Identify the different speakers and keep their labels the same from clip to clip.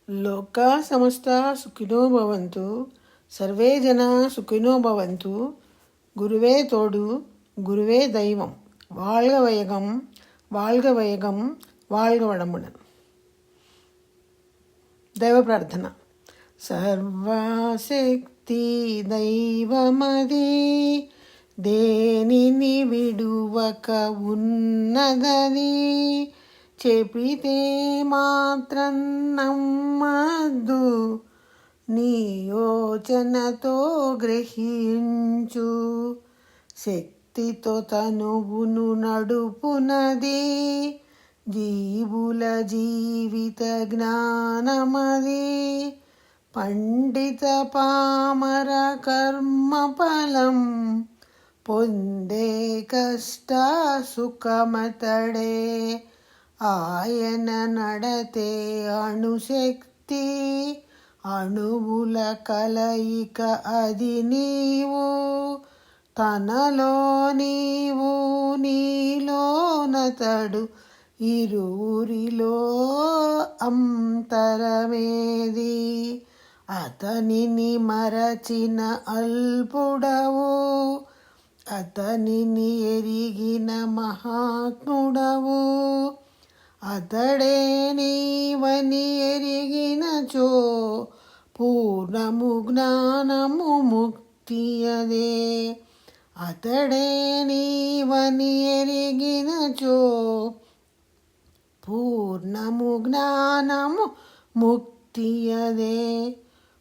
Speaker 1: లోకా సమస్త సుఖినో భవంతు, సర్వే జనా సుఖినో భవంతు. గురువే తోడు, గురువే దైవం. வாழ்க வையகம், வாழ்க வையகம், வாழ்க வளமுடன். దైవ ప్రార్థన. సర్వశక్తి దైవమది, దేనిని విడువక ఉన్నదది. చెప్పితే మాత్రం నమ్మద్దు, నీ యోచనతో గ్రహించు. శక్తితో తనువును నడుపునది, జీవుల జీవిత జ్ఞానమది. పండిత పామర కర్మ ఫలం, పొందే కష్ట సుఖమతడే. ఆయన నడతే అణుశక్తి, అణువుల కలయిక అది నీవు. తనలో నీవు, నీలోనతడు, ఇరువురిలో అంతరమేది. అతనిని మరచిన అల్పుడవు, అతనిని ఎరిగిన మహాత్ముడవు. అతడే నీవని ఎరిగినచో, పూర్ణము జ్ఞానము ముక్తియదే. అతడే నీవని ఎరిగినచో, పూర్ణము జ్ఞానము ముక్తియదే.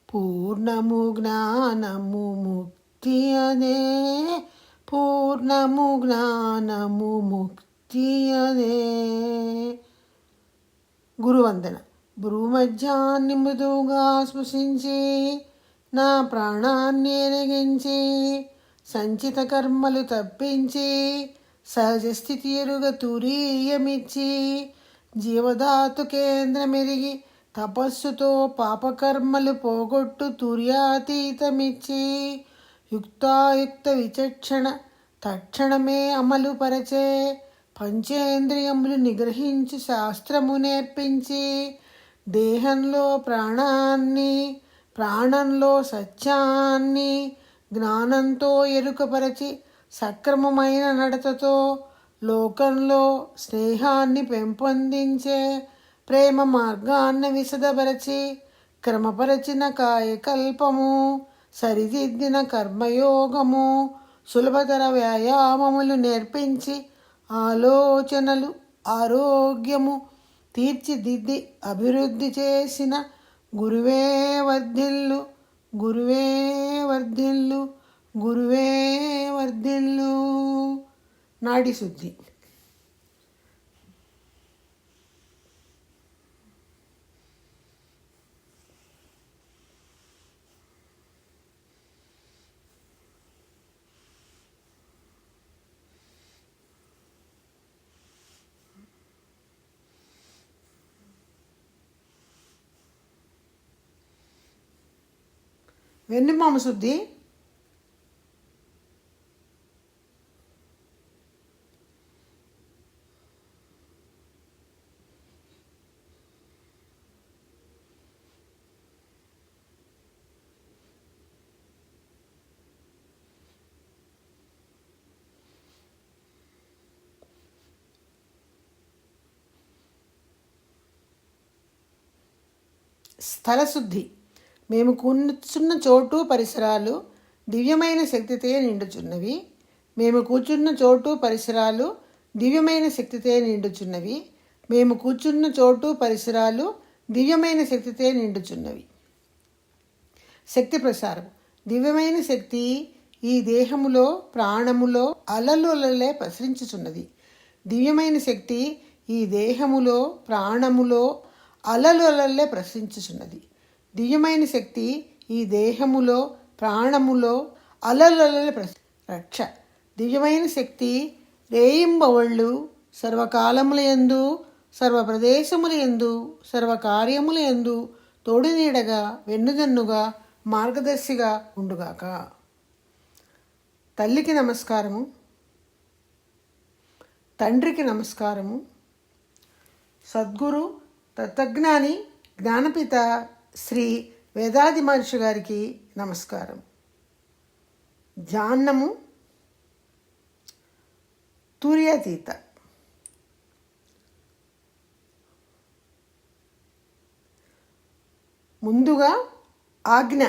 Speaker 1: పూర్ణము జ్ఞానము ముక్తియదే, పూర్ణము జ్ఞానము ముక్తియదే. గురువందన. భ్రూమధ్యాన్ని మృదువుగా స్పృశించి, నా ప్రాణాన్ని ఎరిగించి, సంచిత కర్మలు తప్పించి, సహజ స్థితి ఎరుగ తురీయమిచ్చి, జీవధాతు కేంద్రమెరిగి, తపస్సుతో పాపకర్మలు పోగొట్టు తుర్యాతీతమిచ్చి, యుక్తాయుక్త విచక్షణ తక్షణమే అమలు పరచే, పంచేంద్రియములు నిగ్రహించి శాస్త్రము నేర్పించి, దేహంలో ప్రాణాన్ని, ప్రాణంలో సత్యాన్ని జ్ఞానంతో ఎరుకపరచి, సక్రమమైన నడతతో లోకంలో స్నేహాన్ని పెంపొందించే, ప్రేమ మార్గాన్ని విశదపరచి, క్రమపరచిన కాయకల్పము, సరిదిద్దిన కర్మయోగము, సులభతర వ్యాయామములు నేర్పించి, ఆలోచనలు ఆరోగ్యము తీర్చిదిద్ది అభివృద్ధి చేసిన గురువే వర్ధిల్లు, గురువే వర్ధిల్లు, గురువే వర్ధిల్లు. నాడి శుద్ధి. వెన్నుమామ శుద్ధి. స్థలశుద్ధి. మేము కూర్చున్న చోటు పరిసరాలు దివ్యమైన శక్తితే నిండుచున్నవి. మేము కూర్చున్న చోటు పరిసరాలు దివ్యమైన శక్తితే నిండుచున్నవి. మేము కూర్చున్న చోటు పరిసరాలు దివ్యమైన శక్తితే నిండుచున్నవి. శక్తి ప్రసారం. దివ్యమైన శక్తి ఈ దేహములో ప్రాణములో అలలే ప్రసరించుచున్నది. దివ్యమైన శక్తి ఈ దేహములో ప్రాణములో అలలే ప్రసరించుచున్నది. దివ్యమైన శక్తి ఈ దేహములో ప్రాణములో అలలలే రక్ష. దివ్యమైన శక్తి రేయింబవళ్ళు సర్వకాలములయందు, సర్వ ప్రదేశములయందు, సర్వకార్యములయందు తోడునీడగా, వెన్నుదన్నుగా, మార్గదర్శిగా ఉండుగాక. తల్లికి నమస్కారము, తండ్రికి నమస్కారము, సద్గురు తత్వజ్ఞాని జ్ఞానపిత శ్రీ వేదాది మహర్షి గారికి నమస్కారం. ధ్యానము తుర్యాతీత. ముందుగా ఆజ్ఞ.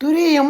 Speaker 1: తురీయం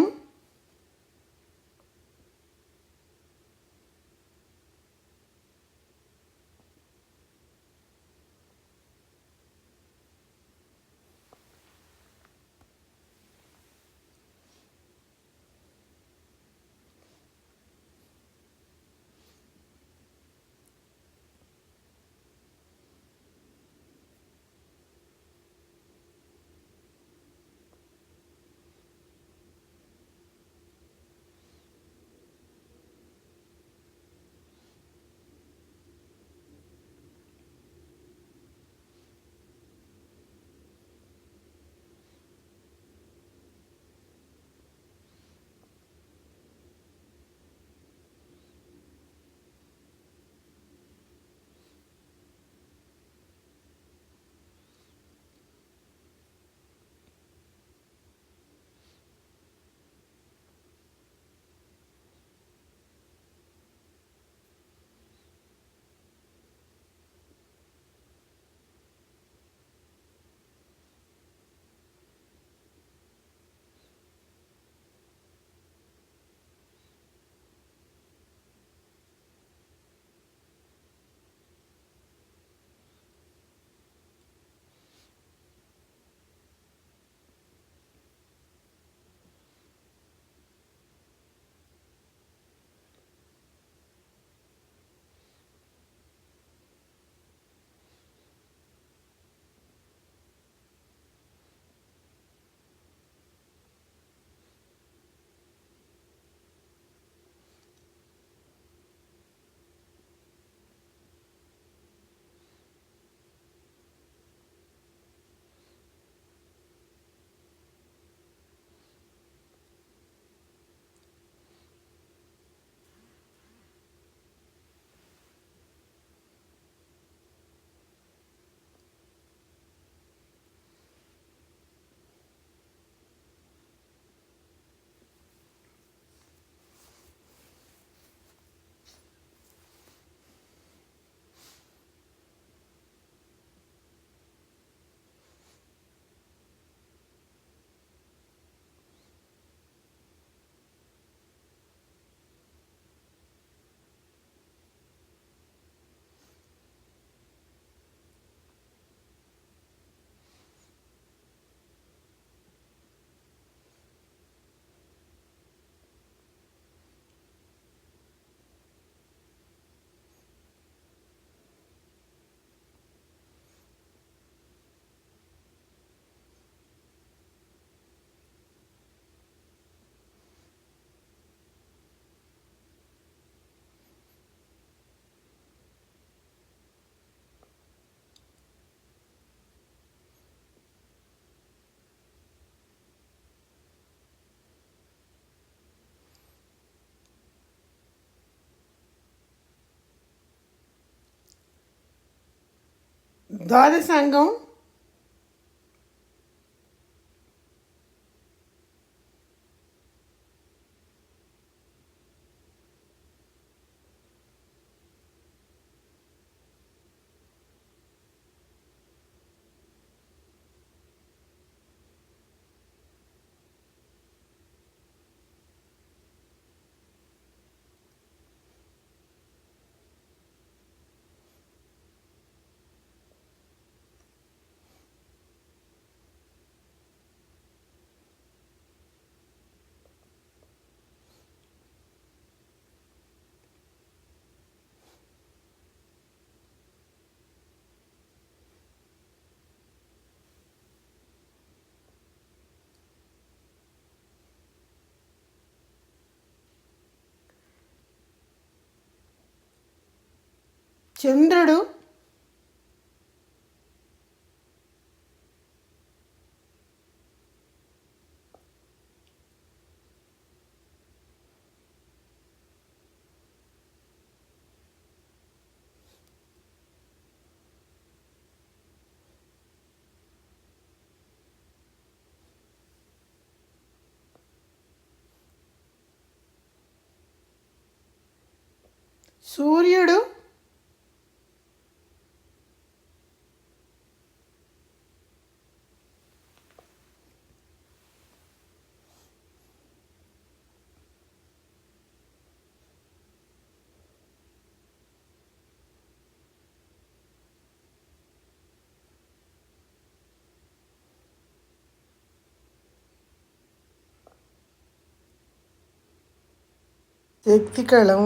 Speaker 1: ద్వాదశాంగం, చంద్రుడు, సూర్యుడు, శక్తికళం,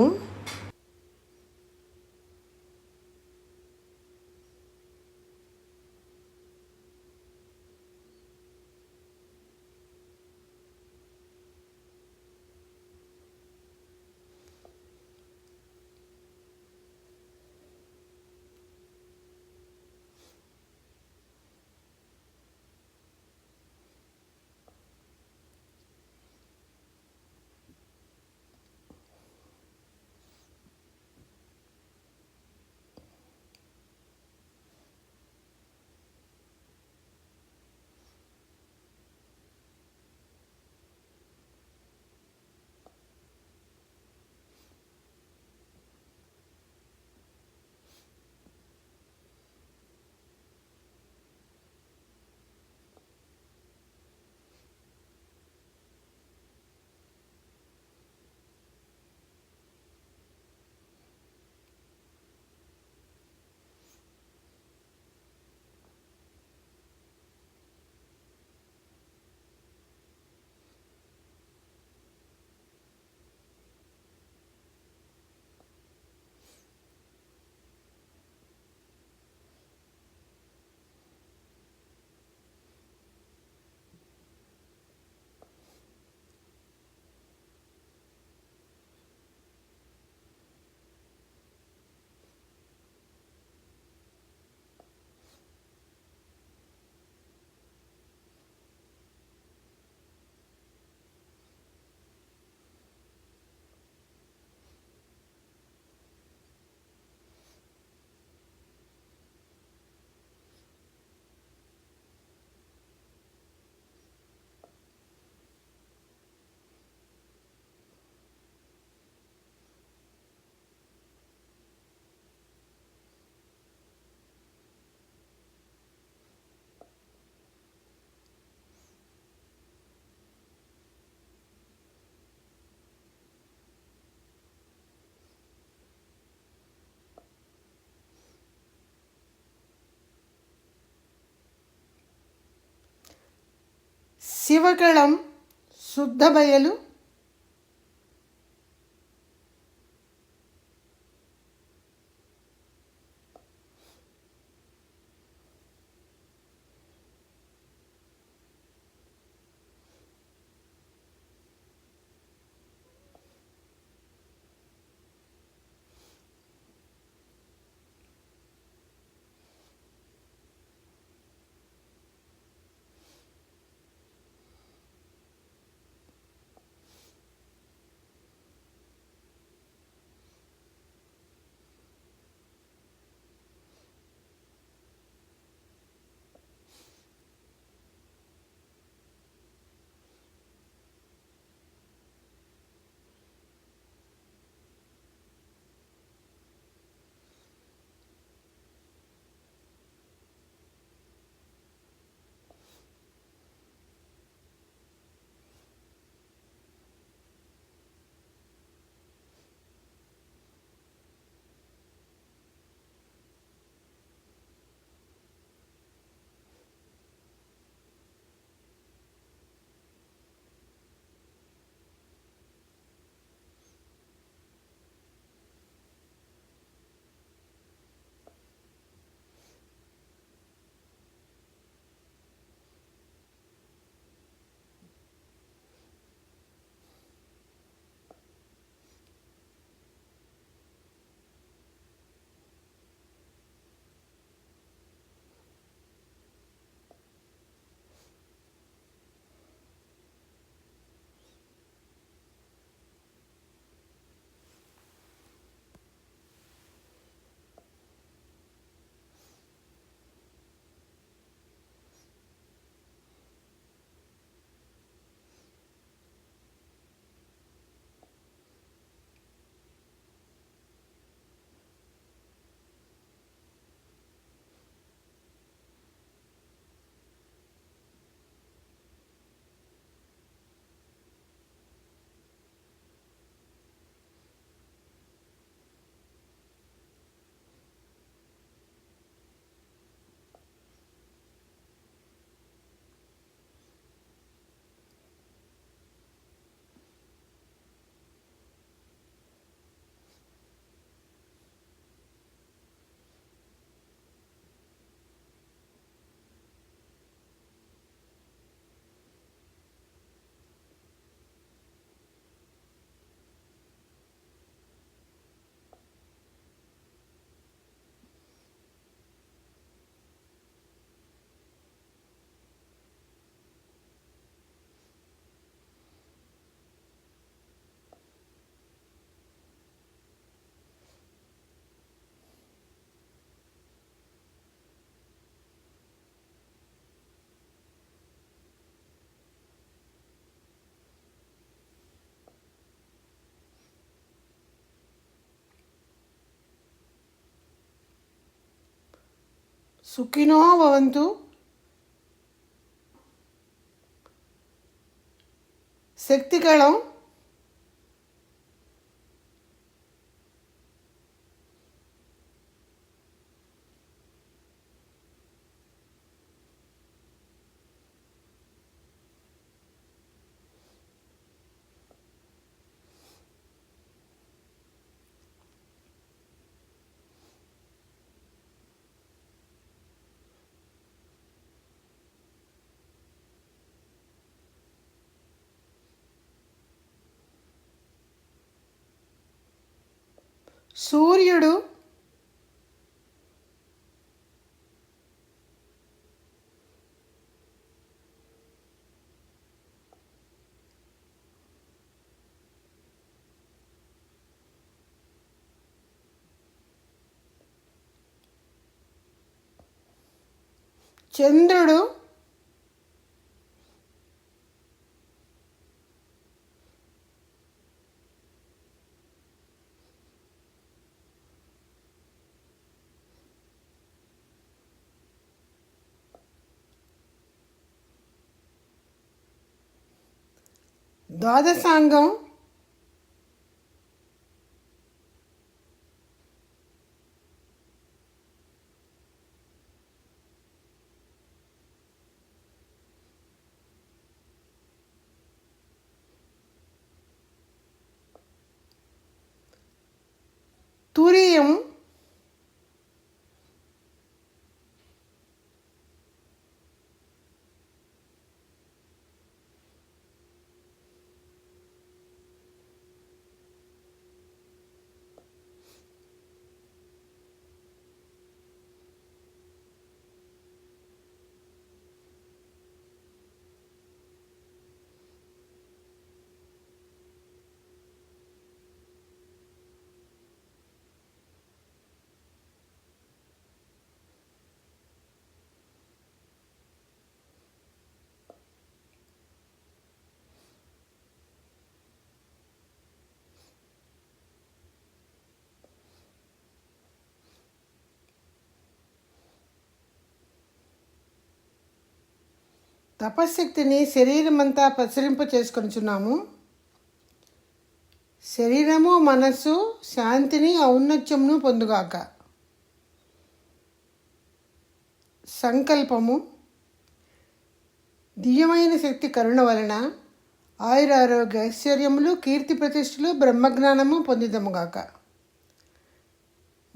Speaker 1: శివకళం, శుద్ధబయలు, సుఖినో భవంతు. శక్తికళం సూర్యుడు చంద్రుడు ద్వాదశాంగం తురియం తపశ్శక్తిని శరీరమంతా ప్రసరింప చేసుకొనుచున్నాము. శరీరము మనస్సు శాంతిని ఔన్నత్యమును పొందుగాక. సంకల్పము. దివ్యమైన శక్తి కరుణ వలన ఆయురారోగ్య ఐశ్వర్యములు కీర్తి ప్రతిష్టలు బ్రహ్మజ్ఞానము పొందిదముగాక.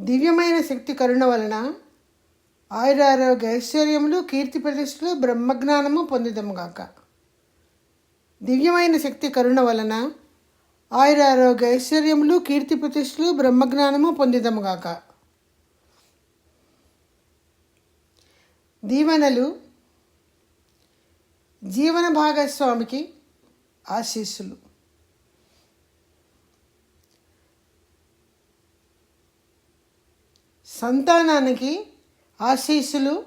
Speaker 1: దివ్యమైన శక్తి కరుణ వలన ఆయురారోగ్య ఐశ్వర్యములు కీర్తి ప్రతిష్టలు బ్రహ్మజ్ఞానము పొందిదముగాక. దివ్యమైన శక్తి కరుణ వలన ఆయురారోగ్య ఐశ్వర్యములు కీర్తి ప్రతిష్టలు బ్రహ్మజ్ఞానము పొందిదముగాక. దీవెనలు. జీవన భాగస్వామికి ఆశీస్సులు. సంతానానికి ఆశీస్సులు.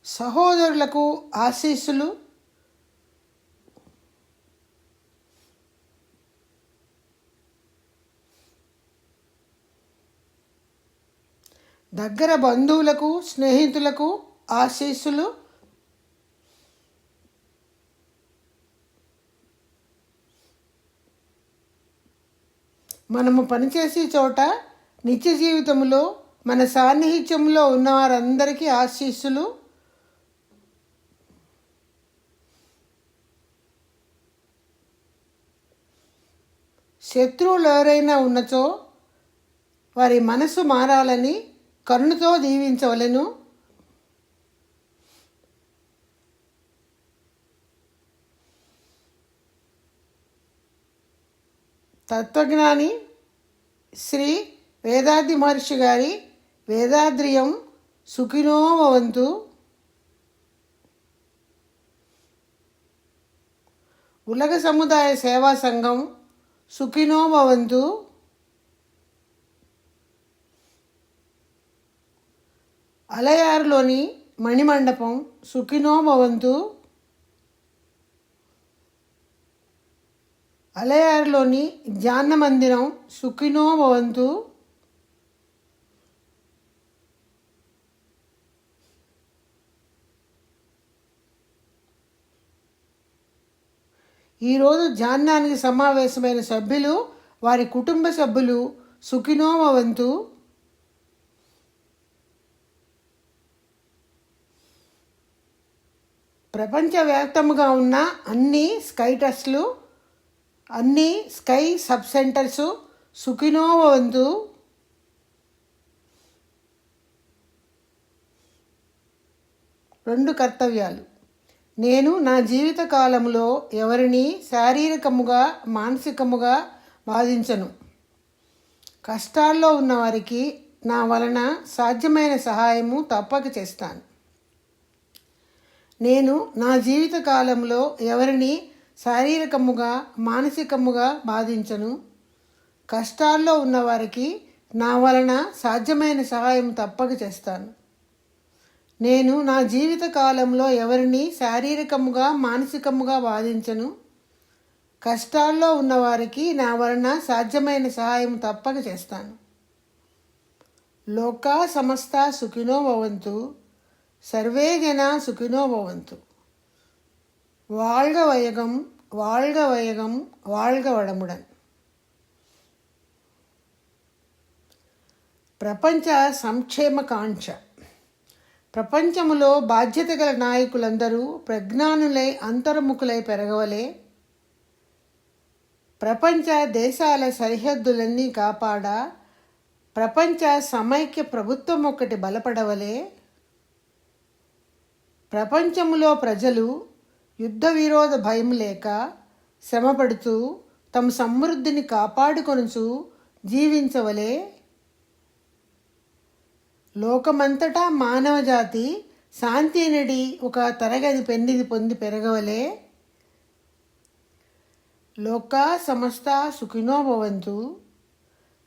Speaker 1: సహోదరులకు ఆశీస్సులు. దగ్గర బంధువులకు స్నేహితులకు ఆశీస్సులు. మనము పనిచేసే చోట నిత్య జీవితంలో మన సాన్నిహిత్యంలో ఉన్న వారందరికీ ఆశీస్సులు. శత్రువులు ఎవరైనా ఉన్నచో వారి మనసు మారాలని కరుణతో దీవించవలెను. తత్వజ్ఞాని శ్రీ వేదాద్రి మహర్షి గారి వేదాద్రియం సుఖినో భవంతు. ఉలగ సముదాయ సేవా సంఘం సుఖినో భవంతు. అలయారులోని మణిమండపం సుఖినో భవంతు. అలయారులోని ధ్యాన మందిరం సుఖినో భవంతు. ఈరోజు ధ్యానానికి సమావేశమైన సభ్యులు వారి కుటుంబ సభ్యులు సుఖినో భవంతు. ప్రపంచవ్యాప్తముగా ఉన్న అన్ని స్కై ట్రస్ట్లు, అన్ని స్కై సబ్ సెంటర్సు సుఖినో భవంతు. రెండు కర్తవ్యాలు. నేను నా జీవిత కాలంలో ఎవరిని శారీరకముగా మానసికముగా బాధించను. కష్టాల్లో ఉన్నవారికి నా వలన సాధ్యమైన సహాయము తప్పక చేస్తాను. నేను నా జీవిత కాలంలో ఎవరిని శారీరకముగా మానసికముగా బాధించను. కష్టాల్లో ఉన్నవారికి నా వలన సాధ్యమైన సహాయం తప్పక చేస్తాను. నేను నా జీవిత కాలంలో ఎవరిని శారీరకముగా మానసికముగా బాధించను. కష్టాల్లో ఉన్నవారికి నా వలన సాధ్యమైన సహాయం తప్పక చేస్తాను. లోకా సమస్త సుఖినో భవంతు. సర్వే జన సుఖినో భవంతు. வாழ்க வையகம், வாழ்க வையகம், வாழ்க வளமுடன். ప్రపంచ సంక్షేమ కాంక్ష. ప్రపంచములో బాధ్యత గల నాయకులందరూ ప్రజ్ఞానులై అంతర్ముఖులై పెరగవలే. ప్రపంచ దేశాల సరిహద్దులన్నీ కాపాడ ప్రపంచ సమైక్య ప్రభుత్వం ఒక్కటి బలపడవలే. ప్రపంచములో ప్రజలు యుద్ధ విరోధ భయం లేక శ్రమపడుతూ తమ సమృద్ధిని కాపాడుకొనుచు జీవించవలే. లోకమంతటా మానవజాతి శాంతి నడి ఒక తరగతి పెన్నిది పొంది పెరగవలే. లోకా సమస్త సుఖినో భవంతు.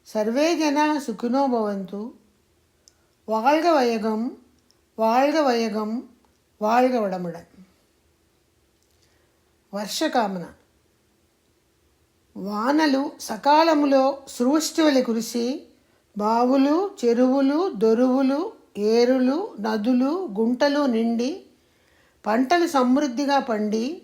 Speaker 1: సర్వే జన సుఖినో భవంతు. வாழ்க வையகம், வாழ்க வையகம், வாழ்க வளமுடன். వర్షకామన. వానలు సకాలములో సృష్టివలి కురిసి బావులు, చెరువులు, దొరువులు, ఏరులు, నదులు, గుంటలు నిండి పంటలు సమృద్ధిగా పండి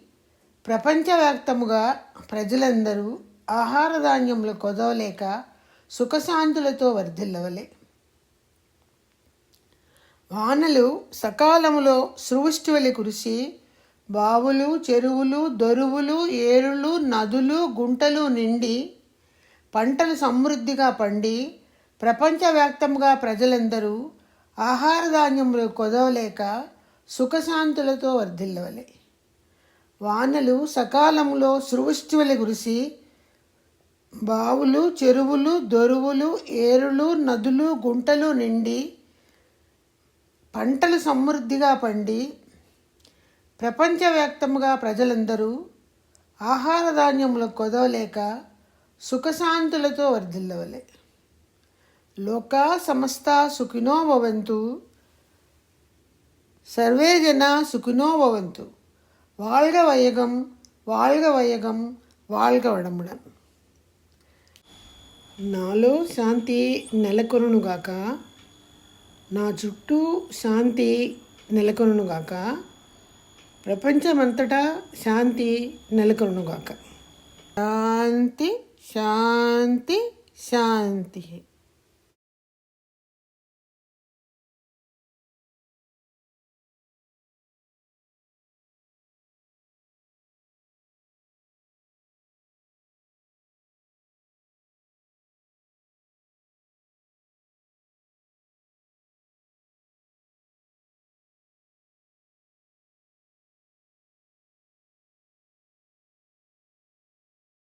Speaker 1: ప్రపంచవ్యాప్తముగా ప్రజలందరూ ఆహార ధాన్యములు కొదవలేక సుఖశాంతులతో వర్ధిల్లవలే. వానలు సకాలములో సృష్టివలి కురిసి బావులు, చెరువులు, దొరువులు, ఏరులు, నదులు, గుంటలు నిండి పంటలు సమృద్ధిగా పండి ప్రపంచవ్యాప్తంగా ప్రజలందరూ ఆహార ధాన్యములు కొదవలేక సుఖశాంతులతో వర్ధిల్లవలే. వానలు సకాలంలో సృష్టివలి కురిసి బావులు, చెరువులు, దొరువులు, ఏరులు, నదులు, గుంటలు నిండి పంటలు సమృద్ధిగా పండి ప్రపంచవ్యాప్తముగా ప్రజలందరూ ఆహార ధాన్యములు కొదవలేక సుఖశాంతులతో వర్ధిల్లవలే. లోకా సమస్త సుఖినో భవంతు. సర్వే జన సుఖినో భవంతు. வாழ்க வையகம், வாழ்க வையகம், வாழ்க வளமுடன். నాలో శాంతి నెలకొనుగాక, నా చుట్టూ శాంతి నెలకొనుగాక, ప్రపంచమంతటా శాంతి నెలకొనుగాక. శాంతి శాంతి శాంతి.